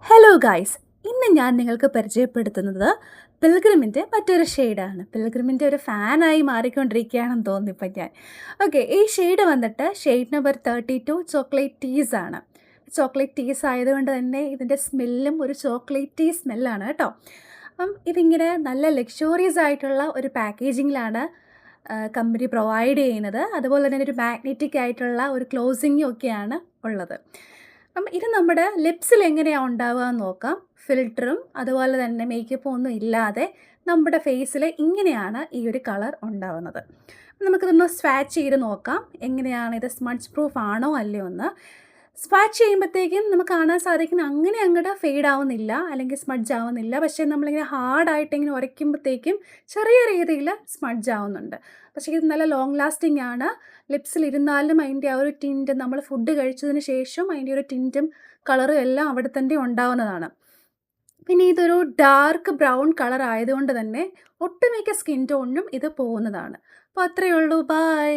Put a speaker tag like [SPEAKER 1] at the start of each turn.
[SPEAKER 1] Hello guys, ഇന്ന് ഞാൻ നിങ്ങൾക്ക് പരിചയപ്പെടുത്തുന്നത് പിൽഗ്രിമിൻ്റെ മറ്റൊരു ഷെയ്ഡാണ്. പിൽഗ്രിമിൻ്റെ ഒരു ഫാനായി മാറിക്കൊണ്ടിരിക്കുകയാണെന്ന് തോന്നുന്നു ഇപ്പം ഞാൻ. ഓക്കെ, ഈ ഷെയ്ഡ് വന്നിട്ട് ഷെയ്ഡ് നമ്പർ 32 ചോക്ലേറ്റ് ടീസ് ആണ്. ചോക്ലേറ്റ് ടീസ് ആയതുകൊണ്ട് തന്നെ ഇതിൻ്റെ സ്മെല്ലും ഒരു ചോക്ലേറ്റി സ്മെല്ലാണ് കേട്ടോ. അപ്പം ഇതിങ്ങനെ നല്ല ലക്ഷറിയസ് ആയിട്ടുള്ള ഒരു പാക്കേജിങ്ങിലാണ് കമ്പനി പ്രൊവൈഡ് ചെയ്യുന്നത്. അതുപോലെ തന്നെ ഒരു മാഗ്നറ്റിക് ആയിട്ടുള്ള ഒരു ക്ലോസിങ്ങും ഒക്കെയാണ് ഉള്ളത്. അപ്പം ഇത് നമ്മുടെ ലിപ്സിൽ എങ്ങനെയാണ് ഉണ്ടാവുക എന്ന് നോക്കാം. ഫിൽറ്ററും അതുപോലെ തന്നെ മേക്കപ്പും ഒന്നും ഇല്ലാതെ നമ്മുടെ ഫേസിൽ ഇങ്ങനെയാണ് ഈ ഒരു കളർ ഉണ്ടാവുന്നത്. നമുക്കിതൊന്ന് സ്വാച്ച് ചെയ്ത് നോക്കാം എങ്ങനെയാണ് ഇത് സ്മഡ്ജ് പ്രൂഫ് ആണോ അല്ലയോ എന്ന്. സ്വാച്ച് ചെയ്യുമ്പോഴത്തേക്കും നമുക്ക് കാണാൻ സാധിക്കുന്ന അങ്ങനെ അങ്ങോട്ട് ഫെയ്ഡ് ആവുന്നില്ല, അല്ലെങ്കിൽ സ്മഡ്ജ് ആവുന്നില്ല. പക്ഷേ നമ്മളിങ്ങനെ ഹാർഡായിട്ട് ഇങ്ങനെ ഉരയ്ക്കുമ്പോഴത്തേക്കും ചെറിയ രീതിയിൽ സ്മഡ്ജ് ആവുന്നുണ്ട്. പക്ഷേ ഇത് നല്ല ലോങ് ലാസ്റ്റിംഗ് ആണ്. ലിപ്സിലിരുന്നാലും അതിൻ്റെ ആ ഒരു ടിൻറ്റ് നമ്മൾ ഫുഡ് കഴിച്ചതിന് ശേഷം അതിൻ്റെ ഒരു ടിൻറ്റും കളറും എല്ലാം അവിടെ തന്നെ ഉണ്ടാവുന്നതാണ്. പിന്നെ ഇതൊരു ഡാർക്ക് ബ്രൗൺ കളർ ആയതുകൊണ്ട് തന്നെ ഒട്ടുമിക്ക സ്കിൻ ടോണിനും ഇത് പോകുന്നതാണ്. അപ്പോൾ അത്രയേ ഉള്ളൂ. ബൈ.